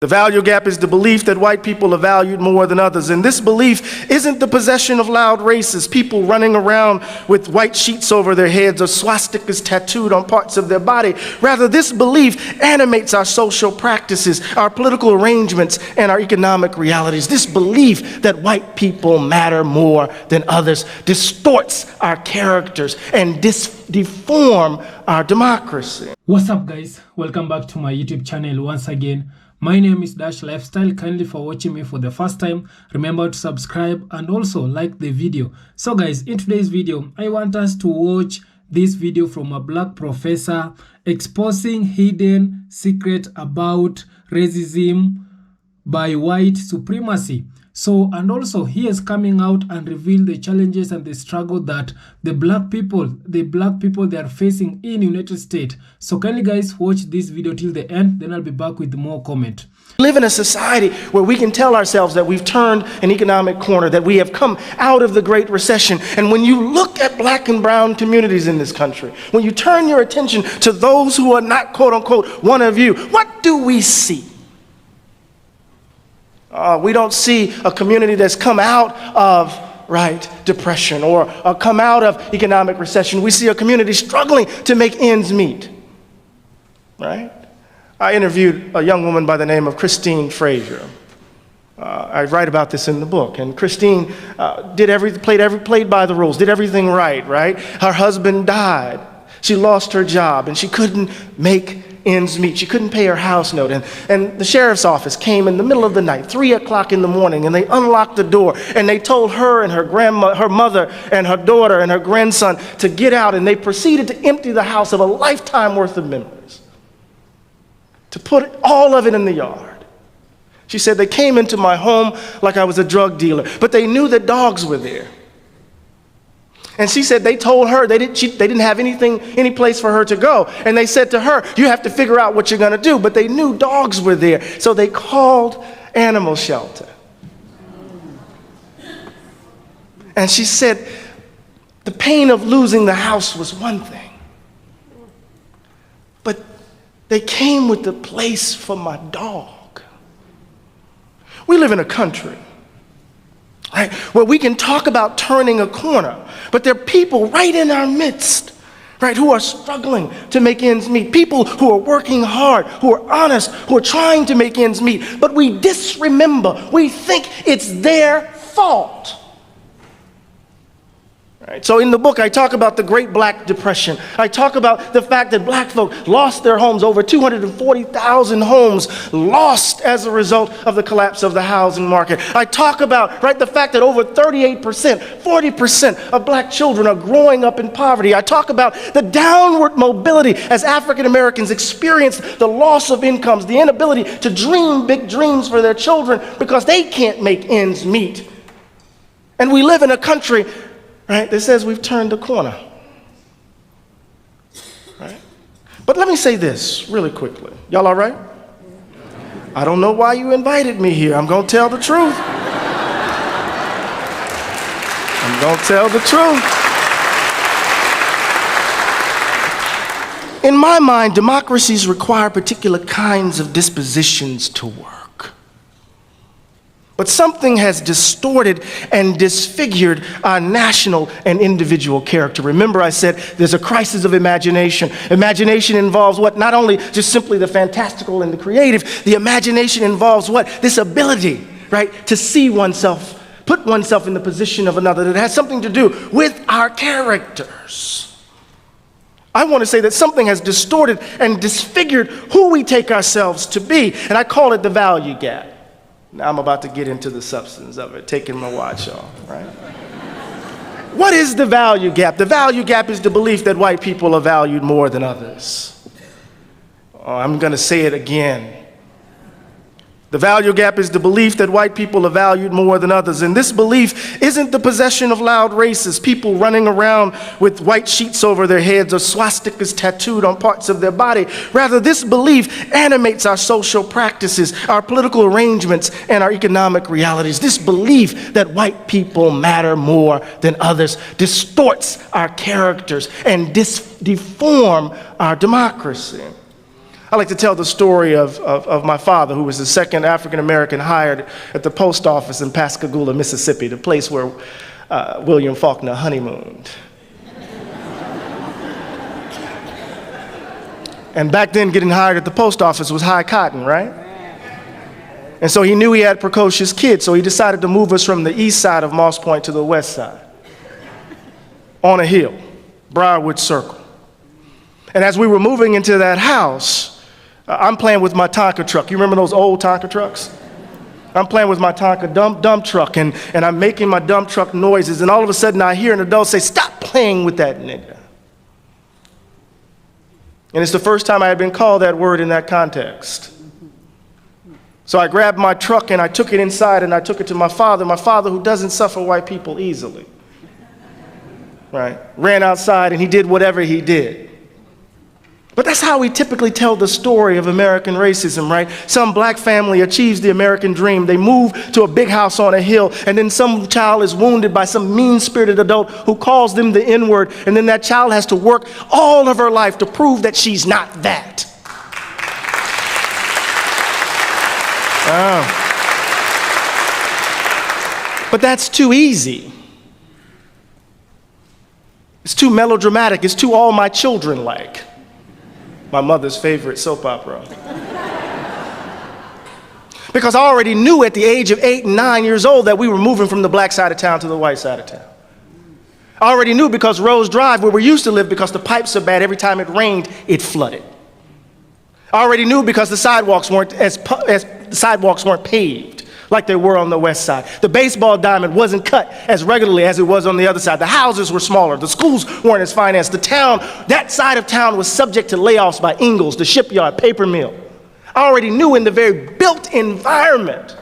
The value gap is the belief that white people are valued more than others. And this belief isn't the possession of loud racists, people running around with white sheets over their heads or swastikas tattooed on parts of their body. Rather, this belief animates our social practices, our political arrangements, and our economic realities. This belief that white people matter more than others distorts our characters and deform our democracy. What's up, guys? Welcome back to my YouTube channel once again. My name is Dash Lifestyle. Kindly for watching me for the first time, remember to subscribe and also like the video. So guys, in today's video, I want us to watch this video from a black professor exposing hidden secret about racism by white supremacy. So, and also he is coming out and reveal the challenges and the struggle that the black people they are facing in United States. So kindly guys, watch this video till the end, then I'll be back with more comment. We live in a society where we can tell ourselves that we've turned an economic corner, that we have come out of the Great Recession. And when you look at black and brown communities in this country, when you turn your attention to those who are not quote unquote one of you, what do we see? We don't see a community that's come out of depression or come out of economic recession. We see a community struggling to make ends meet, right? I interviewed a young woman by the name of Christine Frazier. I write about this in the book. And Christine played by the rules, did everything right? Her husband died. She lost her job and she couldn't make ends meet. She couldn't pay her house note. And the sheriff's office came in the middle of the night, 3 o'clock in the morning, and they unlocked the door and they told her and her mother and her daughter and her grandson to get out, and they proceeded to empty the house of a lifetime worth of memories, to put all of it in the yard. She said, they came into my home like I was a drug dealer, but they knew that dogs were there. And she said they told her they didn't have any place for her to go. And they said to her, you have to figure out what you're going to do. But they knew dogs were there. So they called animal shelter. And she said the pain of losing the house was one thing. But they came with the place for my dog. We live in a country, right, where we can talk about turning a corner, but there are people right in our midst, right, who are struggling to make ends meet, people who are working hard, who are honest, who are trying to make ends meet, but we disremember, we think it's their fault. Right. So in the book, I talk about the Great Black Depression. I talk about the fact that black folk lost their homes, over 240,000 homes lost as a result of the collapse of the housing market. I talk about, the fact that over 38%, 40% of black children are growing up in poverty. I talk about the downward mobility as African Americans experience the loss of incomes, the inability to dream big dreams for their children because they can't make ends meet. And we live in a country, right, that says we've turned the corner, right? But let me say this really quickly. Y'all all right? I don't know why you invited me here. I'm going to tell the truth. I'm going to tell the truth. In my mind, democracies require particular kinds of dispositions to work. But something has distorted and disfigured our national and individual character. Remember, I said there's a crisis of imagination. Imagination involves what? Not only just simply the fantastical and the creative, the imagination involves what? This ability, right, to see oneself, put oneself in the position of another. That has something to do with our characters. I want to say that something has distorted and disfigured who we take ourselves to be, and I call it the value gap. Now I'm about to get into the substance of it, taking my watch off, right? What is the value gap? The value gap is the belief that white people are valued more than others. Oh, I'm going to say it again. The value gap is the belief that white people are valued more than others. And this belief isn't the possession of loud racists, people running around with white sheets over their heads or swastikas tattooed on parts of their body. Rather, this belief animates our social practices, our political arrangements, and our economic realities. This belief that white people matter more than others distorts our characters and deform our democracy. I like to tell the story of my father, who was the second African-American hired at the post office in Pascagoula, Mississippi, the place where William Faulkner honeymooned. And back then, getting hired at the post office was high cotton, right? And so he knew he had precocious kids, so he decided to move us from the east side of Moss Point to the west side, on a hill, Briarwood Circle. And as we were moving into that house, I'm playing with my Tonka truck. You remember those old Tonka trucks? I'm playing with my Tonka dump truck, and I'm making my dump truck noises, and all of a sudden I hear an adult say, "Stop playing with that nigga." And it's the first time I had been called that word in that context. So I grabbed my truck and I took it inside and I took it to my father who doesn't suffer white people easily. Right? Ran outside and he did whatever he did. But that's how we typically tell the story of American racism, right? Some black family achieves the American dream. They move to a big house on a hill, and then some child is wounded by some mean-spirited adult who calls them the N-word, and then that child has to work all of her life to prove that she's not that. But that's too easy. It's too melodramatic. It's too all my children like. My mother's favorite soap opera. Because I already knew at the age of 8 and 9 years old that we were moving from the black side of town to the white side of town. I already knew because Rose Drive, where we used to live, because the pipes are bad, every time it rained, it flooded. I already knew because the sidewalks weren't paved like they were on the west side. The baseball diamond wasn't cut as regularly as it was on the other side. The houses were smaller. The schools weren't as financed. The town, that side of town, was subject to layoffs by Ingalls, the shipyard, paper mill. I already knew in the very built environment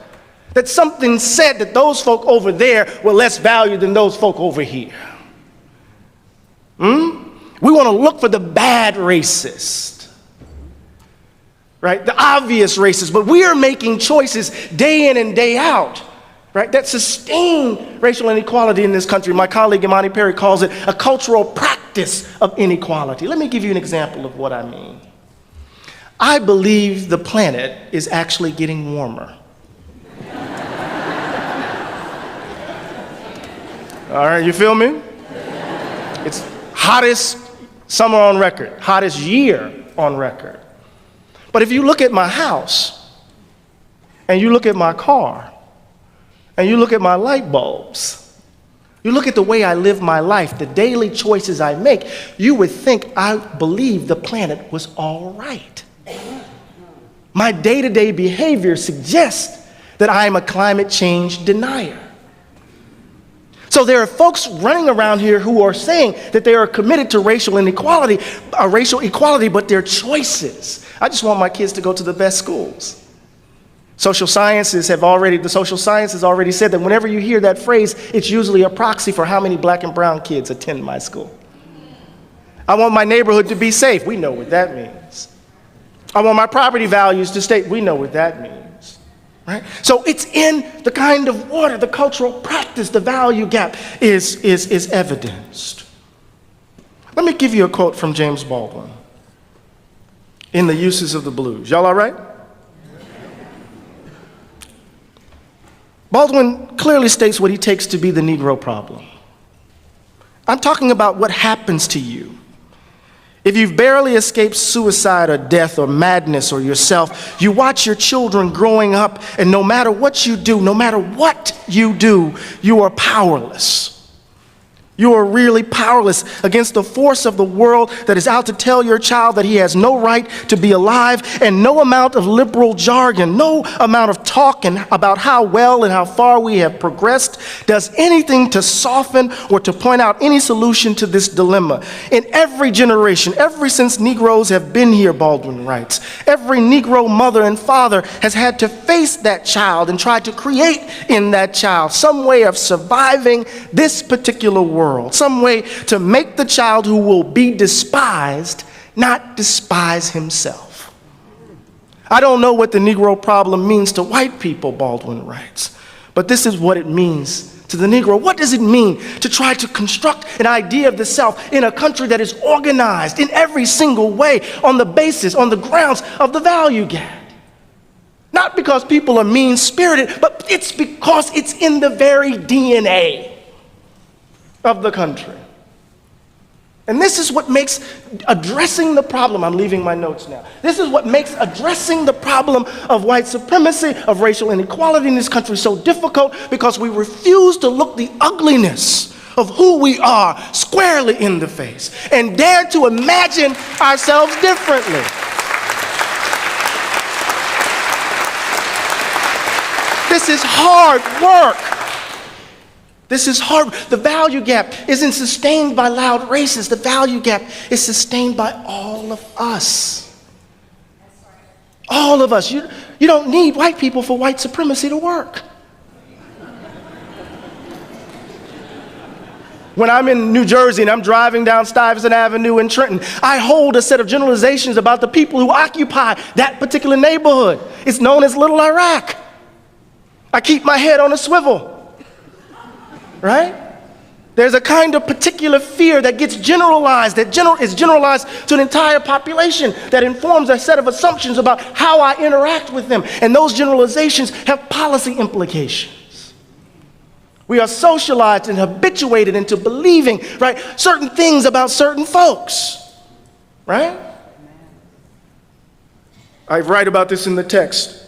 that something said that those folk over there were less valued than those folk over here. We want to look for the bad racist. Right? The obvious racist, but we are making choices day in and day out, right, that sustain racial inequality in this country. My colleague Imani Perry calls it a cultural practice of inequality. Let me give you an example of what I mean. I believe the planet is actually getting warmer. All right, you feel me? It's hottest summer on record, hottest year on record. But if you look at my house, and you look at my car, and you look at my light bulbs, you look at the way I live my life, the daily choices I make, you would think I believe the planet was all right. My day-to-day behavior suggests that I am a climate change denier. So there are folks running around here who are saying that they are committed to racial equality, but their choices. I just want my kids to go to the best schools. The social sciences have already said that whenever you hear that phrase, it's usually a proxy for how many black and brown kids attend my school. I want my neighborhood to be safe. We know what that means. I want my property values to stay. We know what that means. Right? So it's in the kind of water, the cultural practice, the value gap is evidenced. Let me give you a quote from James Baldwin in The Uses of the Blues. Y'all all right? Baldwin clearly states what he takes to be the Negro problem. I'm talking about what happens to you if you've barely escaped suicide or death or madness or yourself. You watch your children growing up, and no matter what you do, you are powerless. You are really powerless against the force of the world that is out to tell your child that he has no right to be alive, and no amount of liberal jargon, no amount of talk about how well and how far we have progressed does anything to soften or to point out any solution to this dilemma. In every generation, ever since Negroes have been here, Baldwin writes, every Negro mother and father has had to face that child and try to create in that child some way of surviving this particular world. Some way to make the child who will be despised not despise himself. I don't know what the Negro problem means to white people, Baldwin writes, But this is what it means to the Negro. What does it mean to try to construct an idea of the South in a country that is organized in every single way on the basis, on the grounds of the value gap? Not because people are mean-spirited, but it's because it's in the very DNA of the country. And this is what makes addressing the problem, I'm leaving my notes now. This is what makes addressing the problem of white supremacy, of racial inequality in this country so difficult, because we refuse to look the ugliness of who we are squarely in the face and dare to imagine ourselves differently. This is hard work. This is hard. The value gap isn't sustained by loud racists. The value gap is sustained by all of us. All of us. You don't need white people for white supremacy to work. When I'm in New Jersey and I'm driving down Stuyvesant Avenue in Trenton, I hold a set of generalizations about the people who occupy that particular neighborhood. It's known as Little Iraq. I keep my head on a swivel. Right? There's a kind of particular fear that gets generalized, that is generalized to an entire population, that informs a set of assumptions about how I interact with them. And those generalizations have policy implications. We are socialized and habituated into believing, right, certain things about certain folks. Right? I write about this in the text.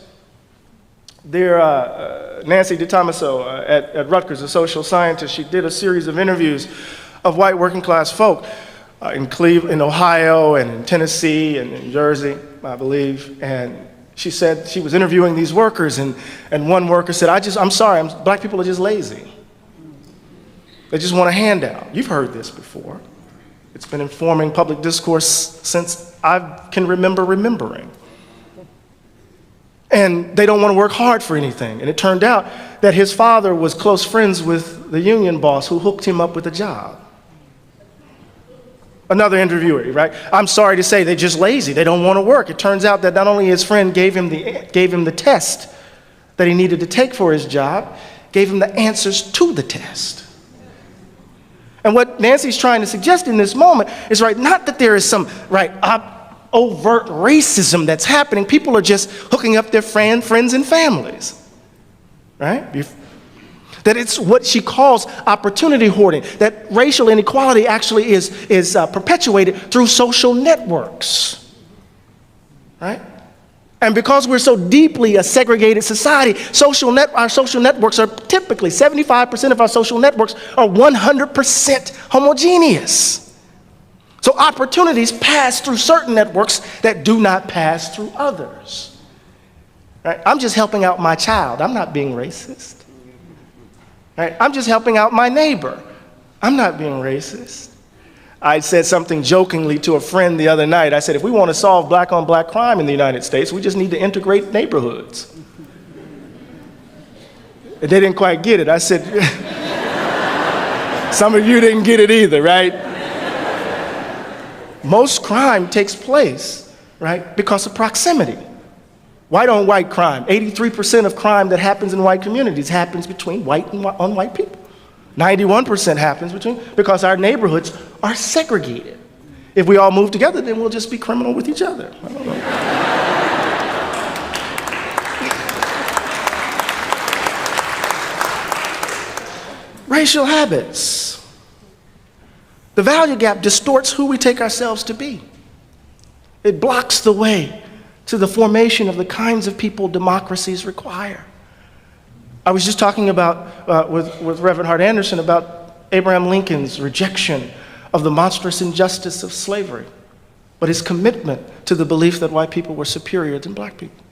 Nancy DeTomaso at Rutgers, a social scientist, she did a series of interviews of white working class folk in Cleveland, in Ohio, and in Tennessee, and in Jersey, I believe. And she said she was interviewing these workers, and one worker said, I'm sorry, black people are just lazy. They just want a handout. You've heard this before. It's been informing public discourse since I can remember remembering. And they don't want to work hard for anything. And it turned out that his father was close friends with the union boss who hooked him up with a job. Another interviewer, right? I'm sorry to say, they're just lazy. They don't want to work. It turns out that not only his friend gave him the test that he needed to take for his job, gave him the answers to the test. And what Nancy's trying to suggest in this moment is, right, not that there is some, right, overt racism that's happening. People are just hooking up their friends and families, right? That it's what she calls opportunity hoarding, that racial inequality actually is perpetuated through social networks, right? And because we're so deeply a segregated society, our social networks are typically, 75% of our social networks are 100% homogeneous. So opportunities pass through certain networks that do not pass through others. Right? I'm just helping out my child. I'm not being racist. Right? I'm just helping out my neighbor. I'm not being racist. I said something jokingly to a friend the other night. I said, if we want to solve black-on-black crime in the United States, we just need to integrate neighborhoods. And they didn't quite get it. I said, some of you didn't get it either, right? Most crime takes place, right, because of proximity. White on white crime, 83% of crime that happens in white communities happens between white and unwhite people. 91% happens because our neighborhoods are segregated. If we all move together, then we'll just be criminal with each other. I don't know. Racial habits. The value gap distorts who we take ourselves to be. It blocks the way to the formation of the kinds of people democracies require. I was just talking about, with Reverend Hart Anderson, about Abraham Lincoln's rejection of the monstrous injustice of slavery, but his commitment to the belief that white people were superior than black people.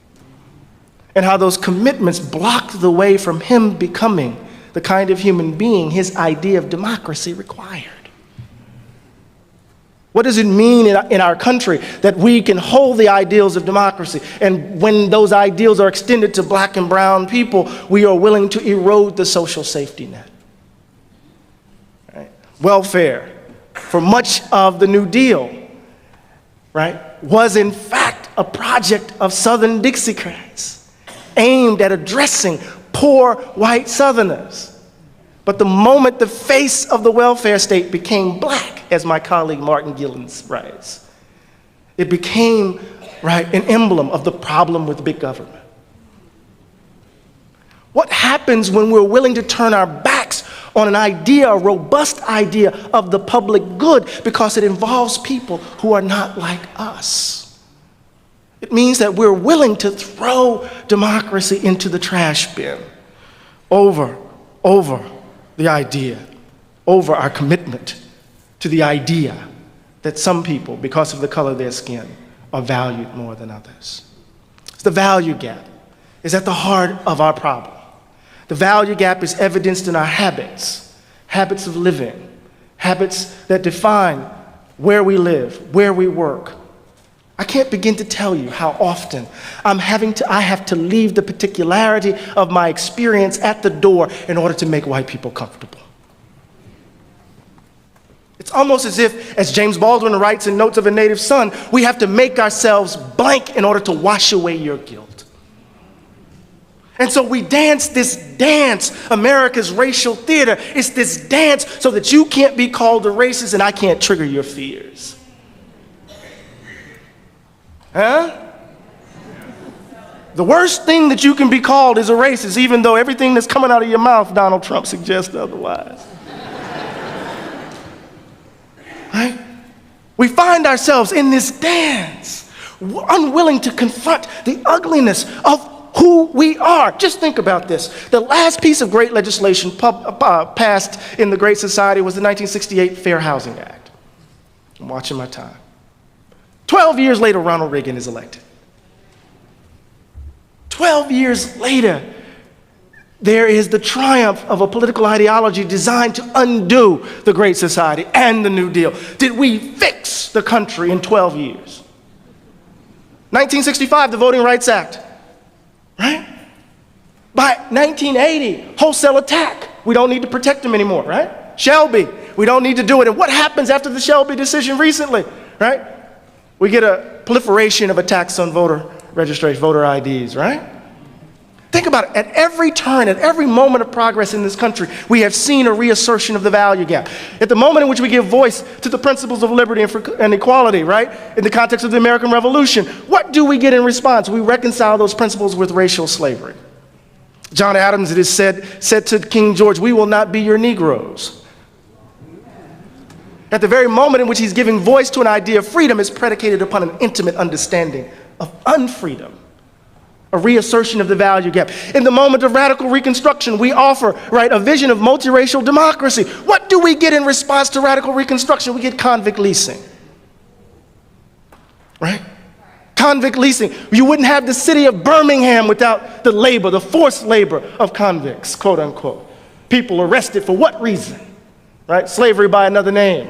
And how those commitments blocked the way from him becoming the kind of human being his idea of democracy required. What does it mean in our country that we can hold the ideals of democracy, and when those ideals are extended to black and brown people, we are willing to erode the social safety net? Right? Welfare, for much of the New Deal, right, was in fact a project of Southern Dixiecrats aimed at addressing poor white Southerners. But the moment the face of the welfare state became black, as my colleague Martin Gillens writes, it became, right, an emblem of the problem with big government. What happens when we're willing to turn our backs on an idea, a robust idea of the public good, because it involves people who are not like us? It means that we're willing to throw democracy into the trash bin over the idea, over our commitment to the idea that some people, because of the color of their skin, are valued more than others. It's the value gap is at the heart of our problem. The value gap is evidenced in our habits of living, habits that define where we live, where we work. I can't begin to tell you how often I have to leave the particularity of my experience at the door in order to make white people comfortable. It's almost as if, as James Baldwin writes in Notes of a Native Son, we have to make ourselves blank in order to wash away your guilt. And so we dance this dance, America's racial theater. It's this dance so that you can't be called a racist and I can't trigger your fears. Huh? The worst thing that you can be called is a racist, even though everything that's coming out of your mouth, Donald Trump suggests otherwise. Right? We find ourselves in this dance, unwilling to confront the ugliness of who we are. Just think about this. The last piece of great legislation passed in the Great Society was the 1968 Fair Housing Act. I'm watching my time. 12 years later, Ronald Reagan is elected. 12 years later, there is the triumph of a political ideology designed to undo the Great Society and the New Deal. Did we fix the country in 12 years? 1965, the Voting Rights Act. Right? By 1980, wholesale attack. We don't need to protect them anymore, right? Shelby, we don't need to do it. And what happens after the Shelby decision recently, right? We get a proliferation of attacks on voter registration, voter IDs, right? Think about it. At every turn, at every moment of progress in this country, we have seen a reassertion of the value gap. At the moment in which we give voice to the principles of liberty and equality, right, in the context of the American Revolution, what do we get in response? We reconcile those principles with racial slavery. John Adams, it is said to King George, "We will not be your Negroes." At the very moment in which he's giving voice to an idea of freedom is predicated upon an intimate understanding of unfreedom. A reassertion of the value gap. In the moment of radical reconstruction, we offer, right, a vision of multiracial democracy. What do we get in response to radical reconstruction? We get convict leasing, right? Convict leasing. You wouldn't have the city of Birmingham without the labor, the forced labor of convicts, quote unquote. People arrested for what reason? Right? Slavery by another name,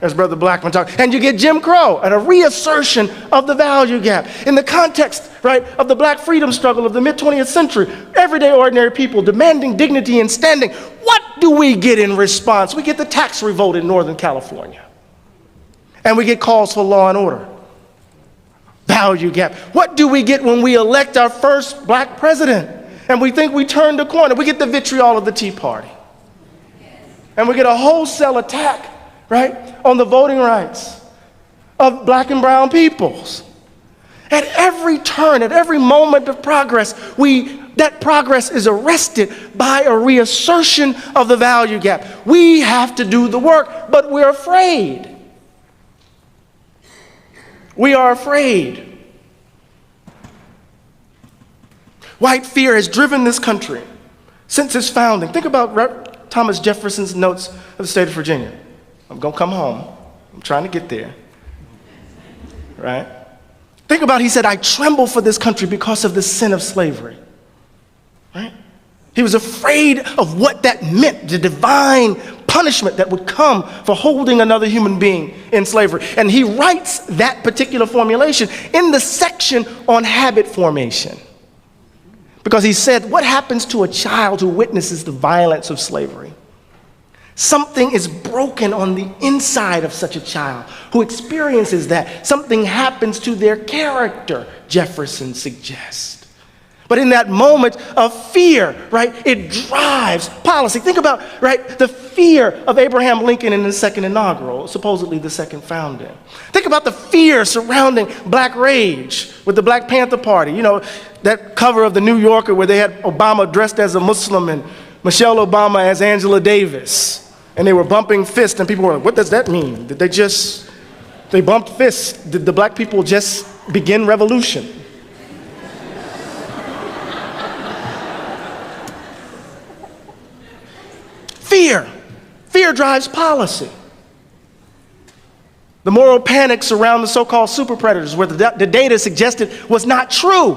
as Brother Blackman talked. And you get Jim Crow and a reassertion of the value gap. In the context, right, of the black freedom struggle of the mid-20th century, everyday ordinary people demanding dignity and standing. What do we get in response? We get the tax revolt in Northern California. And we get calls for law and order. Value gap. What do we get when we elect our first black president and we think we turned the corner? We get the vitriol of the Tea Party. And we get a wholesale attack, right, on the voting rights of black and brown peoples. At every turn, at every moment of progress, that progress is arrested by a reassertion of the value gap. We have to do the work, but we're afraid. We are afraid. White fear has driven this country since its founding. Think about Thomas Jefferson's notes of the state of Virginia. I'm going to come home. I'm trying to get there. Right? Think about, he said, "I tremble for this country because of the sin of slavery." Right? He was afraid of what that meant, the divine punishment that would come for holding another human being in slavery. And he writes that particular formulation in the section on habit formation. Because he said, what happens to a child who witnesses the violence of slavery? Something is broken on the inside of such a child who experiences that. Something happens to their character, Jefferson suggests. But in that moment of fear, right, it drives policy. Think about, right, the fear of Abraham Lincoln in the second inaugural, supposedly the second founding. Think about the fear surrounding Black rage with the Black Panther Party. You know, that cover of the New Yorker where they had Obama dressed as a Muslim and Michelle Obama as Angela Davis. And they were bumping fists, and people were like, what does that mean? Did they bumped fists? Did the Black people just begin revolution? Fear. Fear drives policy. The moral panics around the so-called super predators, where the data suggested was not true.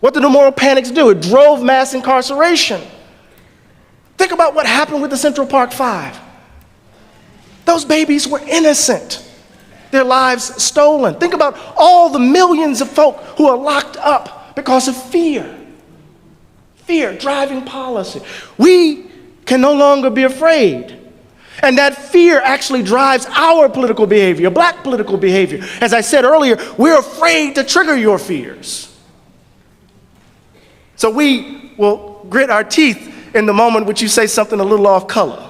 What did the moral panics do? It drove mass incarceration. Think about what happened with the Central Park Five. Those babies were innocent. Their lives stolen. Think about all the millions of folk who are locked up because of fear. Fear driving policy. We can no longer be afraid. And that fear actually drives our political behavior, Black political behavior. As I said earlier, we're afraid to trigger your fears. So we will grit our teeth in the moment which you say something a little off color.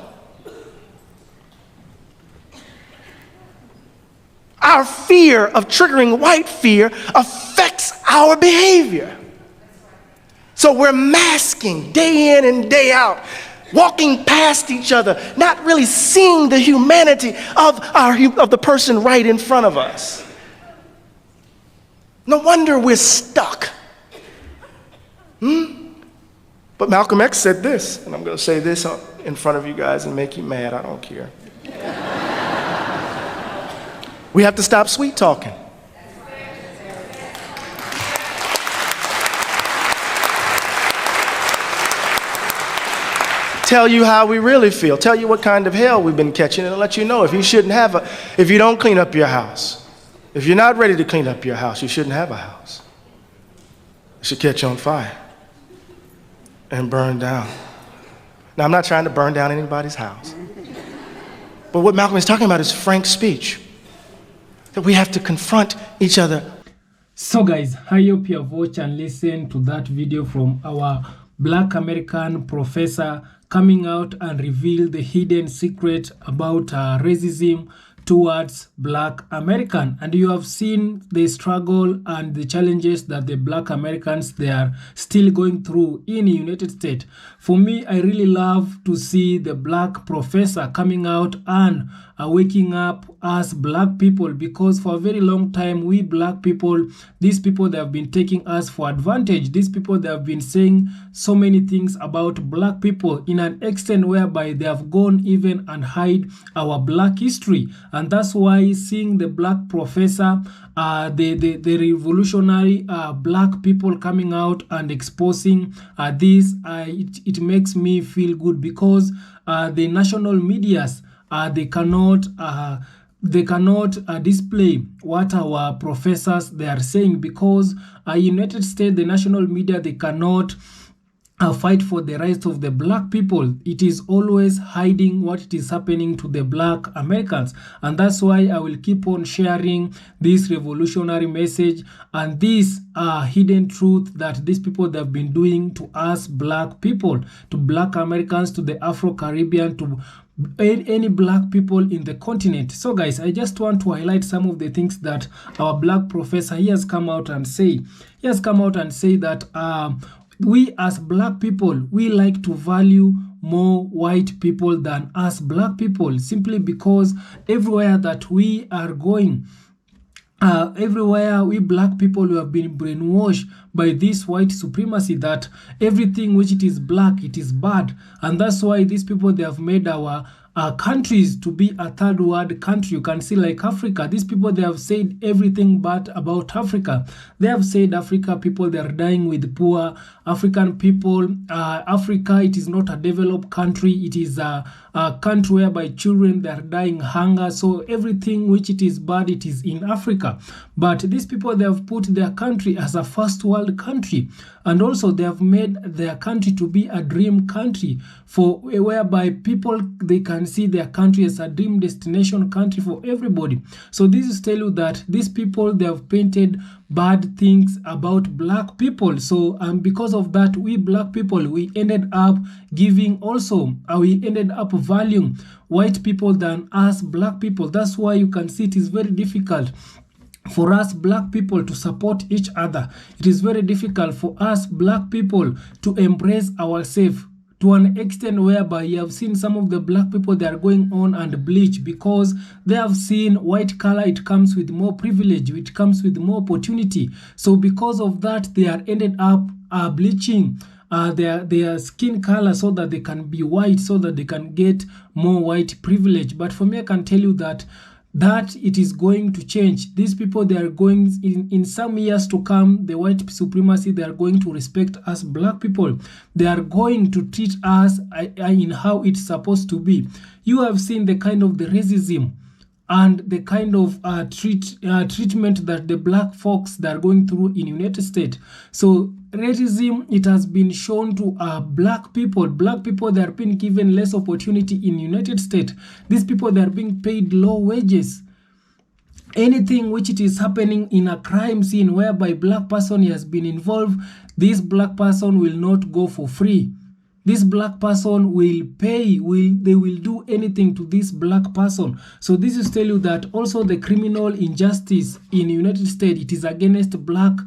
Our fear of triggering white fear affects our behavior. So we're masking day in and day out, walking past each other, not really seeing the humanity of the person right in front of us. No wonder we're stuck. But Malcolm X said this, and I'm going to say this in front of you guys and make you mad. I don't care. We have to stop sweet talking. Tell you how we really feel. Tell you what kind of hell we've been catching, and let you know if you don't clean up your house. If you're not ready to clean up your house, you shouldn't have a house. It should catch on fire and burn down. Now, I'm not trying to burn down anybody's house. But what Malcolm is talking about is frank speech. That we have to confront each other. So guys, I hope you have watched and listened to that video from our Black American professor coming out and reveal the hidden secret about racism towards Black American. And you have seen the struggle and the challenges that the Black Americans they are still going through in the United States. For me, I really love to see the Black professor coming out and waking up as Black people, because for a very long time we Black people, these people that have been taking us for advantage, these people that have been saying so many things about Black people in an extent whereby they have gone even and hide our Black history. And that's why seeing the Black professor, the revolutionary Black people coming out and exposing this, it makes me feel good, because the national medias, they cannot display what our professors they are saying, because United States, the national media, they cannot fight for the rights of the Black people. It is always hiding what is happening to the Black Americans. And that's why I will keep on sharing this revolutionary message and this hidden truth that these people that have been doing to us Black people, to Black Americans, to the Afro-Caribbean, to any Black people in the continent. So guys, I just want to highlight some of the things that our Black professor he has come out and say. He has come out and say that we as Black people, we like to value more white people than us Black people, simply because everywhere that we are going, everywhere we Black people who have been brainwashed by this white supremacy, that everything which it is Black, it is bad. And that's why these people, they have made our countries to be a third world country. You can see like Africa, these people, they have said everything bad about Africa. They have said Africa people, they are dying with poor African people. Africa, it is not a developed country. It is a country whereby children, they are dying hunger. So everything which it is bad, it is in Africa. But these people, they have put their country as a first world country. And also they have made their country to be a dream country, for whereby people, they can see their country as a dream destination country for everybody. So this is tell you that these people, they have painted bad things about black people. So because of that, we black people, we ended up giving also, we ended up valuing white people than us black people. That's why you can see it is very difficult for us black people to support each other. It is very difficult for us black people to embrace ourselves, to an extent whereby you have seen some of the black people, they are going on and bleach because they have seen white color, it comes with more privilege, it comes with more opportunity. So because of that, they are ended up bleaching their skin color so that they can be white, so that they can get more white privilege. But for me, I can tell you that it is going to change. These people, they are going, in some years to come, the white supremacy, they are going to respect us black people. They are going to treat us in how it's supposed to be. You have seen the kind of the racism and the kind of treatment that the black folks that are going through in United States. So racism, it has been shown to black people. Black people, they are being given less opportunity in United States. These people, they are being paid low wages. Anything which it is happening in a crime scene whereby black person has been involved, this black person will not go for free. This black person will pay, they will do anything to this black person. So this is tell you that also the criminal injustice in United States, it is against black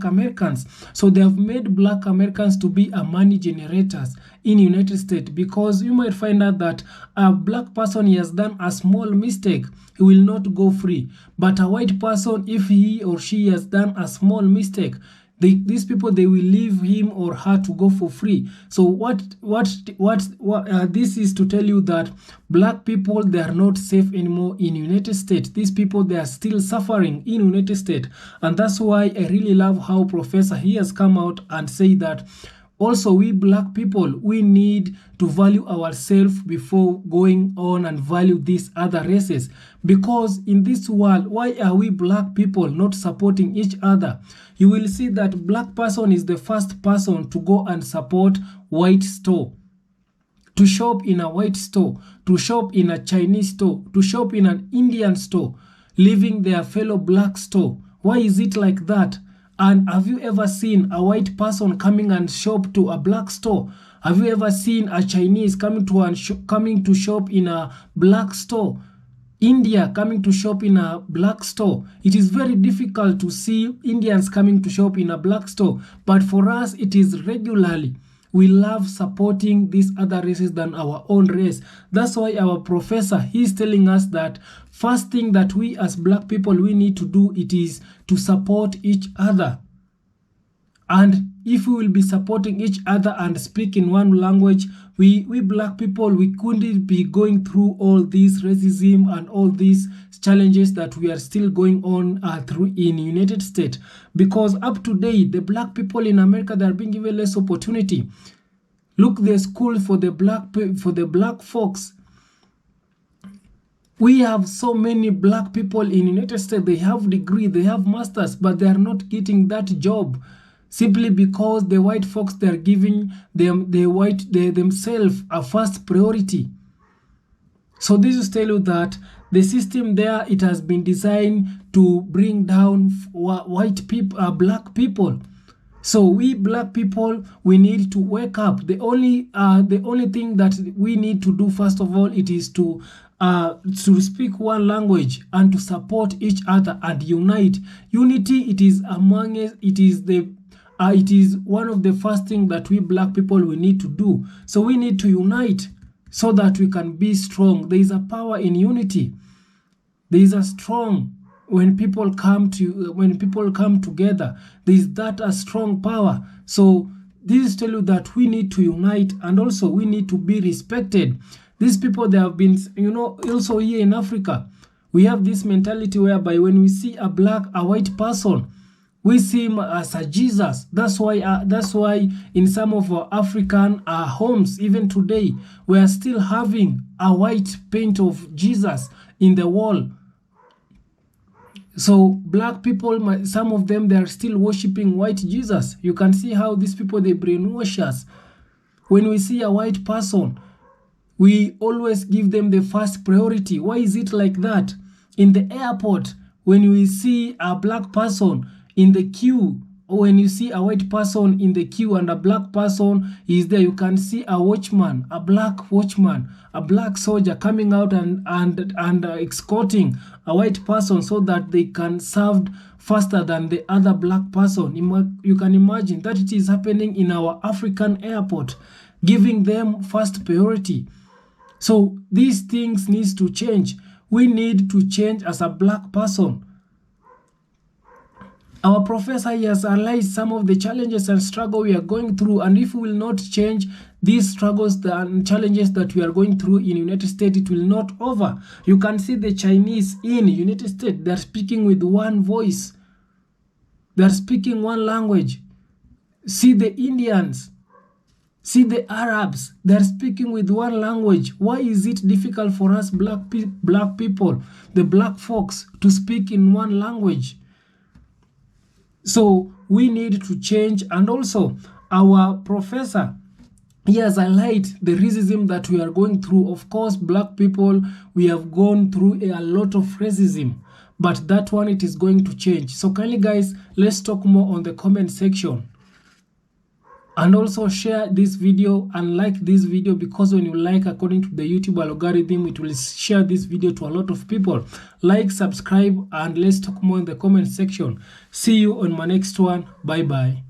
Americans. So they have made black Americans to be a money generators in United States, because you might find out that a black person, he has done a small mistake, he will not go free. But a white person, if he or she has done a small mistake, these people, they will leave him or her to go for free. So what this is to tell you that black people, they are not safe anymore in United States. These people, they are still suffering in United States. And that's why I really love how Professor, he has come out and say that also we black people, we need to value ourselves before going on and value these other races. Because in this world, why are we black people not supporting each other? You will see that black person is the first person to go and support white store, to shop in a white store, to shop in a Chinese store, to shop in an Indian store, leaving their fellow black store. Why is it like that? And have you ever seen a white person coming and shop to a black store? Have you ever seen a Chinese coming to shop in a black store? India coming to shop in a black store? It is very difficult to see Indians coming to shop in a black store. But for us, it is regularly. We love supporting these other races than our own race. That's why our professor, he's telling us that first thing that we as black people, we need to do, it is to support each other. And if we will be supporting each other and speak in one language, we black people, we couldn't be going through all this racism and all these challenges that we are still going on through in United States. Because up to date, the black people in America, they are being given less opportunity. Look, the school for the black folks. We have so many black people in United States. They have degree, they have masters, but they are not getting that job. Simply because the white folks, they are giving themselves a first priority. So this is tell you that the system there, it has been designed to bring down white people, black people. So we black people, we need to wake up. The only thing that we need to do, first of all, it is to speak one language and to support each other and unite. Unity, it is among us. It is one of the first things that we black people, we need to do. So we need to unite so that we can be strong. There is a power in unity. There is a strong when people come together. There is that a strong power. So this is tell you that we need to unite, and also we need to be respected. These people, they have been, also here in Africa, we have this mentality whereby when we see a white person, we see him as a Jesus. That's why in some of our African homes, even today, we are still having a white paint of Jesus in the wall. So black people, some of them, they are still worshiping white Jesus. You can see how these people, they brainwash us. When we see a white person, we always give them the first priority. Why is it like that? In the airport, when we see a black person in the queue, or when you see a white person in the queue and a black person is there, you can see a watchman, a black watchman, a black soldier coming out and escorting a white person so that they can serve faster than the other black person. You can imagine that it is happening in our African airport, giving them first priority. So these things needs to change. We need to change as a black person. Our professor has analyzed some of the challenges and struggle we are going through, and if we will not change these struggles and challenges that we are going through in United States, it will not over. You can see the Chinese in United States, they are speaking with one voice. They are speaking one language. See the Indians, see the Arabs, they are speaking with one language. Why is it difficult for us black people, the black folks, to speak in one language? So we need to change. And also our professor, he has highlighted the racism that we are going through. Of course, black people, we have gone through a lot of racism, but that one, it is going to change. So kindly guys, let's talk more on the comment section. And also share this video and like this video, because when you like, according to the YouTube algorithm, it will share this video to a lot of people. Like, subscribe, and let's talk more in the comment section. See you on my next one. Bye bye.